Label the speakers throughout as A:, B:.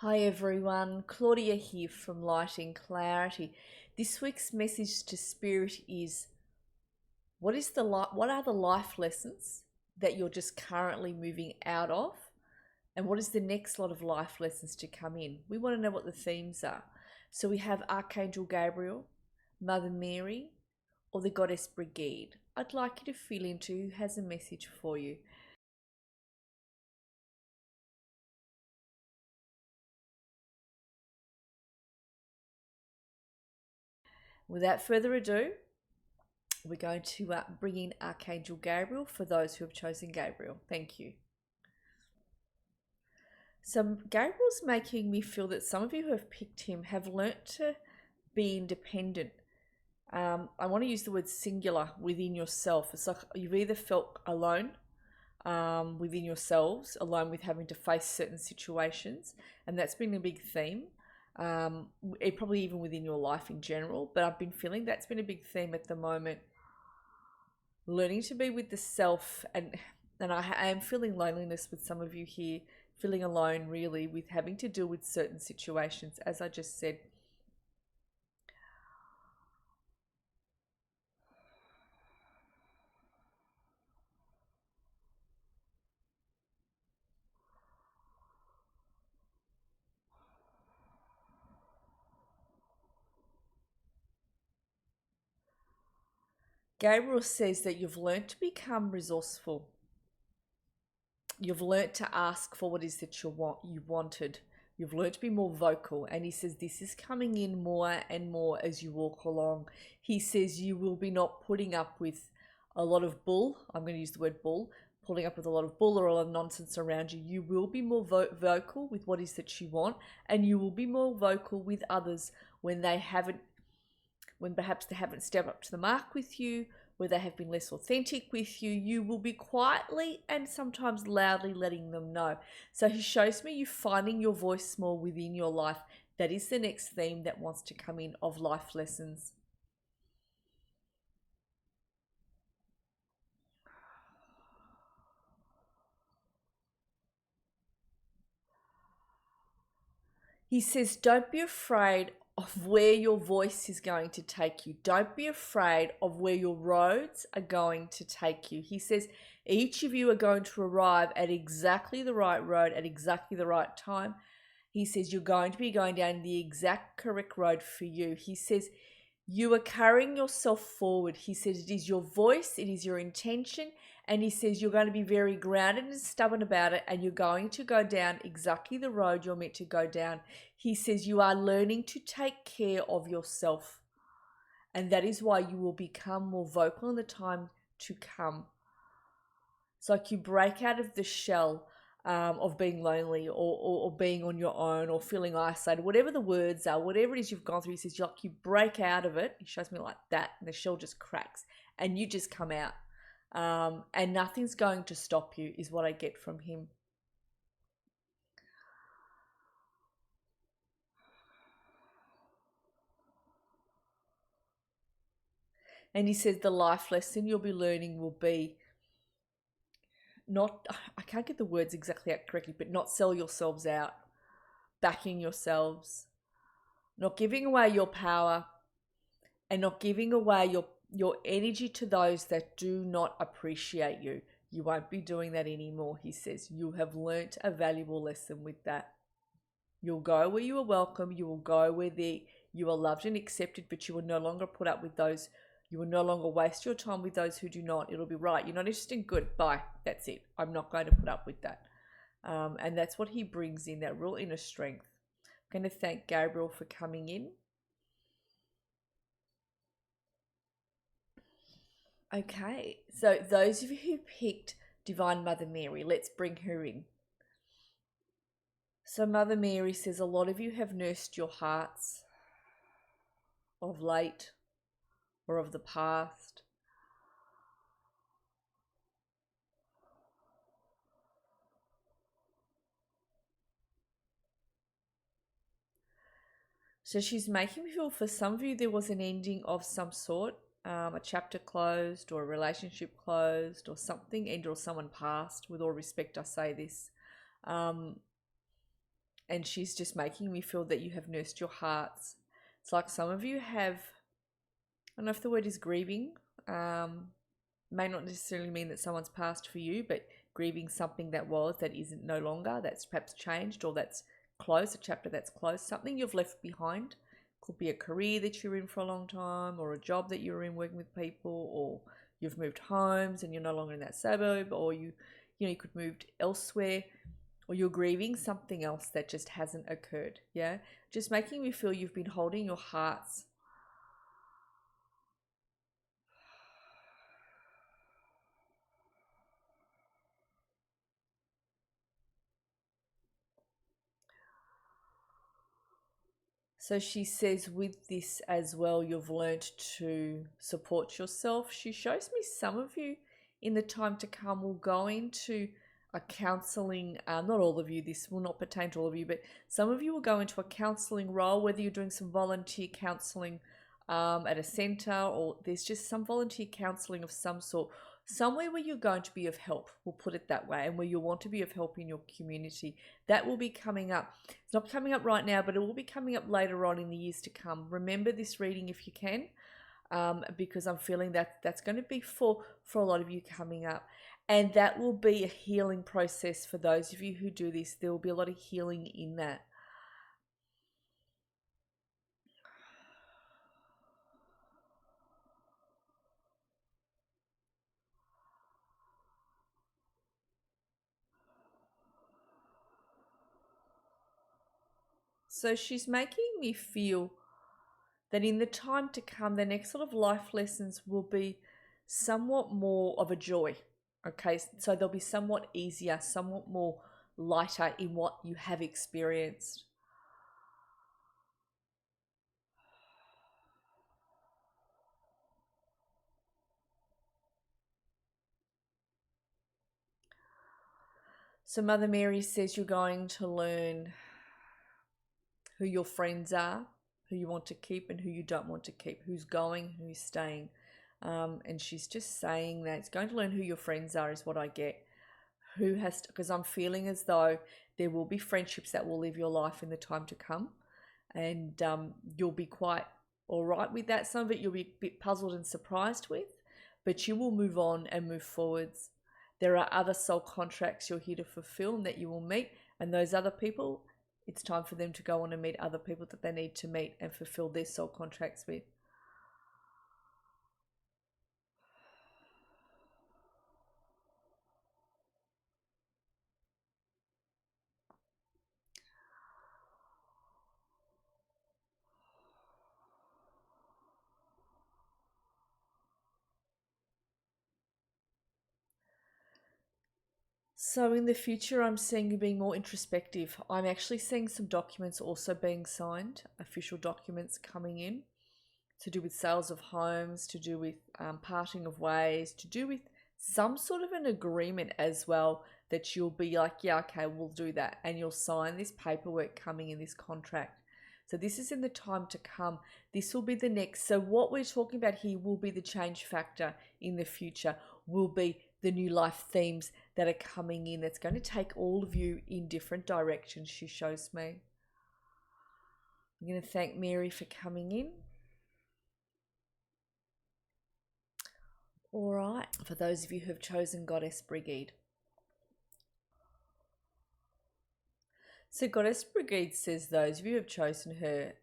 A: Hi everyone, Claudia here from Light and Clarity. This week's message to Spirit is what are the life lessons that you're just currently moving out of? And what is the next lot of life lessons to come in? We want to know what the themes are. So we have Archangel Gabriel, Mother Mary, or the goddess Brigid. I'd like you to feel into who has a message for you. Without further ado, we're going to bring in Archangel Gabriel for those who have chosen Gabriel. Thank you. So Gabriel's making me feel that some of you who have picked him have learnt to be independent. I want to use the word singular within yourself. It's like you've either felt alone within yourselves, alone with having to face certain situations, and that's been a big theme. Probably even within your life in general, but I've been feeling that's been a big theme at the moment. Learning to be with the self, and I am feeling loneliness with some of you here, feeling alone really with having to deal with certain situations, as I just said. Gabriel says that you've learned to become resourceful. You've learnt to ask for what is that you wanted. You've learnt to be more vocal. And he says this is coming in more and more as you walk along. He says you will be not putting up with a lot of bull. I'm going to use the word bull. Pulling up with a lot of bull or a lot of nonsense around you. You will be more vocal with what is that you want. And you will be more vocal with others when perhaps they haven't stepped up to the mark with you, where they have been less authentic with you. You will be quietly and sometimes loudly letting them know. So he shows me you finding your voice more within your life. That is the next theme that wants to come in of life lessons. He says, don't be afraid of where your voice is going to take you. Don't be afraid of where your roads are going to take you. He says, each of you are going to arrive at exactly the right road at exactly the right time. He says, you're going to be going down the exact correct road for you. He says, you are carrying yourself forward. He says, it is your voice, it is your intention. And he says, you're going to be very grounded and stubborn about it, and you're going to go down exactly the road you're meant to go down. He says, you are learning to take care of yourself. And that is why you will become more vocal in the time to come. It's like you break out of the shell of being lonely or being on your own or feeling isolated, whatever the words are, whatever it is you've gone through. He says, like you break out of it. He shows me like that, and the shell just cracks, and you just come out. And nothing's going to stop you, is what I get from him. And he says the life lesson you'll be learning will be not, I can't get the words exactly out correctly, but not sell yourselves out, backing yourselves, not giving away your power, and not giving away your energy to those that do not appreciate you. You won't be doing that anymore, he says. You have learnt a valuable lesson with that. You'll go where you are welcome. You will go where you are loved and accepted, but you will no longer put up with those. You will no longer waste your time with those who do not. It'll be right. You're not interested. Good. Bye. That's it. I'm not going to put up with that. And that's what he brings in, that real inner strength. I'm going to thank Gabriel for coming in. Okay, so those of you who picked Divine Mother Mary, let's bring her in. So Mother Mary says a lot of you have nursed your hearts of late or of the past. So she's making me feel for some of you there was an ending of some sort, a chapter closed or a relationship closed or something, and or someone passed. With all respect, I say this. And she's just making me feel that you have nursed your hearts. It's like some of you have, I don't know if the word is grieving, may not necessarily mean that someone's passed for you, but grieving something that was, that isn't no longer, that's perhaps changed, or that's closed, a chapter that's closed, something you've left behind. Could be a career that you're in for a long time, or a job that you're in working with people, or you've moved homes and you're no longer in that suburb, or you could move elsewhere, or you're grieving something else that just hasn't occurred. Yeah, just making me feel you've been holding your hearts. So she says with this as well, you've learned to support yourself. She shows me some of you in the time to come will go into a counseling, not all of you, this will not pertain to all of you, but some of you will go into a counseling role, whether you're doing some volunteer counseling at a centre, or there's just some volunteer counseling of some sort, somewhere where you're going to be of help, we'll put it that way, and where you want to be of help in your community. That will be coming up. It's not coming up right now, but it will be coming up later on in the years to come. Remember this reading if you can, because I'm feeling that that's going to be for a lot of you coming up. And that will be a healing process for those of you who do this. There will be a lot of healing in that. So she's making me feel that in the time to come, the next sort of life lessons will be somewhat more of a joy. Okay, so they'll be somewhat easier, somewhat more lighter in what you have experienced. So Mother Mary says you're going to learn who your friends are, who you want to keep and who you don't want to keep, who's going, who's staying. And she's just saying that it's going to learn who your friends are is what I get. Who has to, because I'm feeling as though there will be friendships that will live your life in the time to come. And you'll be quite all right with that. Some of it you'll be a bit puzzled and surprised with, but you will move on and move forwards. There are other soul contracts you're here to fulfill and that you will meet, and those other people, it's time for them to go on and meet other people that they need to meet and fulfill their soul contracts with. So in the future, I'm seeing you being more introspective. I'm actually seeing some documents also being signed, official documents coming in to do with sales of homes, to do with parting of ways, to do with some sort of an agreement as well that you'll be like, yeah, okay, we'll do that. And you'll sign this paperwork coming in, this contract. So this is in the time to come. This will be the next. So what we're talking about here will be the change factor in the future, will be the new life themes that are coming in. That's going to take all of you in different directions, she shows me. I'm going to thank Mary for coming in. All right, for those of you who have chosen Goddess Brigid. So Goddess Brigid says those of you who have chosen her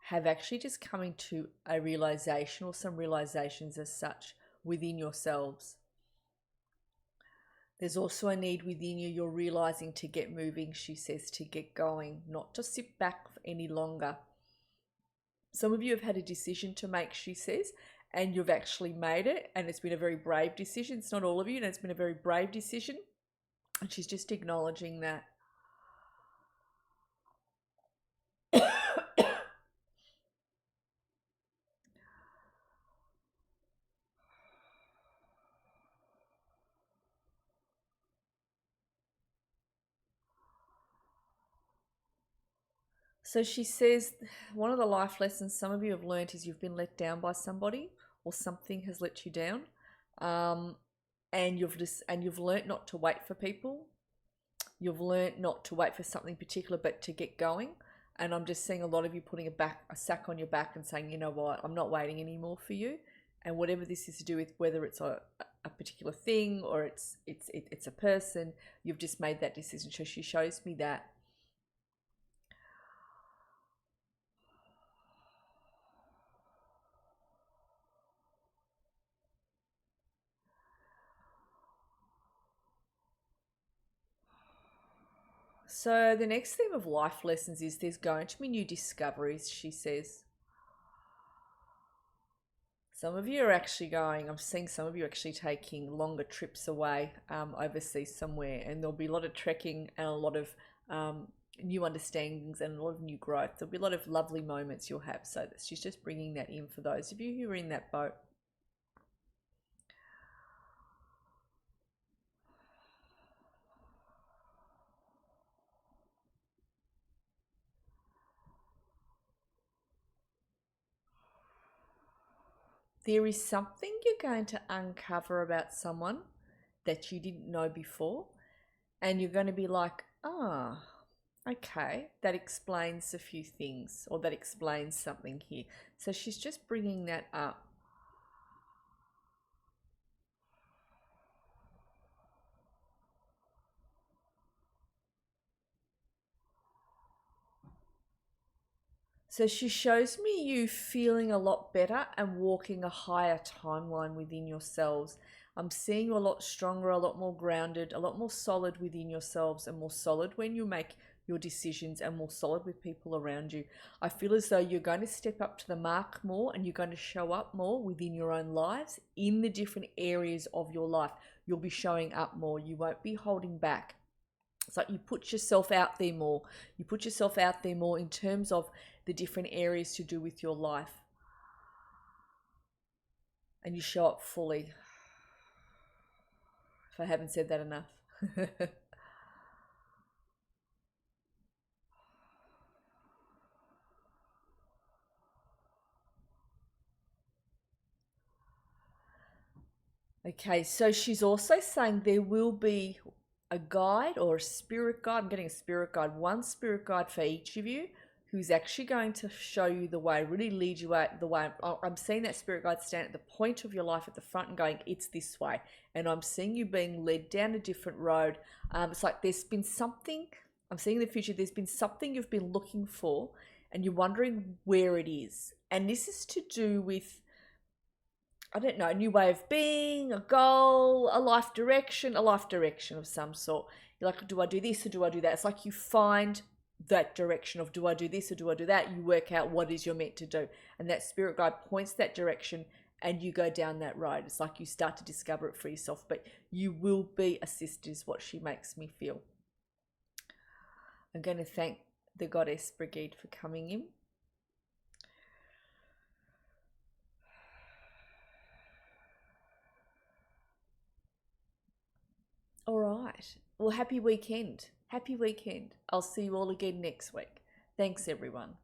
A: have actually just coming to a realization or some realizations as such within yourselves. There's also a need within you you're realizing to get moving, she says, to get going, not to sit back any longer. Some of you have had a decision to make, she says, and you've actually made it, and it's been a very brave decision. It's not all of you, and it's been a very brave decision, and she's just acknowledging that. So she says one of the life lessons some of you have learned is you've been let down by somebody, or something has let you down, and you've learnt not to wait for people. You've learned not to wait for something particular, but to get going. And I'm just seeing a lot of you putting a sack on your back and saying, you know what, I'm not waiting anymore for you. And whatever this is to do with, whether it's a particular thing or it's a person, you've just made that decision. So she shows me that. So the next theme of life lessons is there's going to be new discoveries, she says. Some of you are actually going, I'm seeing some of you actually taking longer trips away overseas somewhere, and there'll be a lot of trekking and a lot of new understandings and a lot of new growth. There'll be a lot of lovely moments you'll have. So she's just bringing that in for those of you who are in that boat. There is something you're going to uncover about someone that you didn't know before, and you're going to be like, ah, okay, that explains a few things, or that explains something here. So she's just bringing that up. So she shows me you feeling a lot better and walking a higher timeline within yourselves. I'm seeing you a lot stronger, a lot more grounded, a lot more solid within yourselves, and more solid when you make your decisions, and more solid with people around you. I feel as though you're going to step up to the mark more, and you're going to show up more within your own lives in the different areas of your life. You'll be showing up more. You won't be holding back. It's like you put yourself out there more. You put yourself out there more in terms of the different areas to do with your life. And you show up fully. If I haven't said that enough. Okay, so she's also saying there will be a guide or a spirit guide. I'm getting a spirit guide, one spirit guide for each of you, who's actually going to show you the way, really lead you out the way. I'm seeing that spirit guide stand at the point of your life at the front and going, it's this way. And I'm seeing you being led down a different road. It's like there's been something, I'm seeing in the future, there's been something you've been looking for and you're wondering where it is. And this is to do with, I don't know, a new way of being, a goal, a life direction of some sort. You're like, do I do this or do I do that? It's like you find that direction of, do I do this or do I do that? You work out what is you're meant to do. And that spirit guide points that direction and you go down that road. It's like you start to discover it for yourself, but you will be assisted is what she makes me feel. I'm going to thank the goddess Brigid for coming in. All right. Well, happy weekend. Happy weekend. I'll see you all again next week. Thanks, everyone.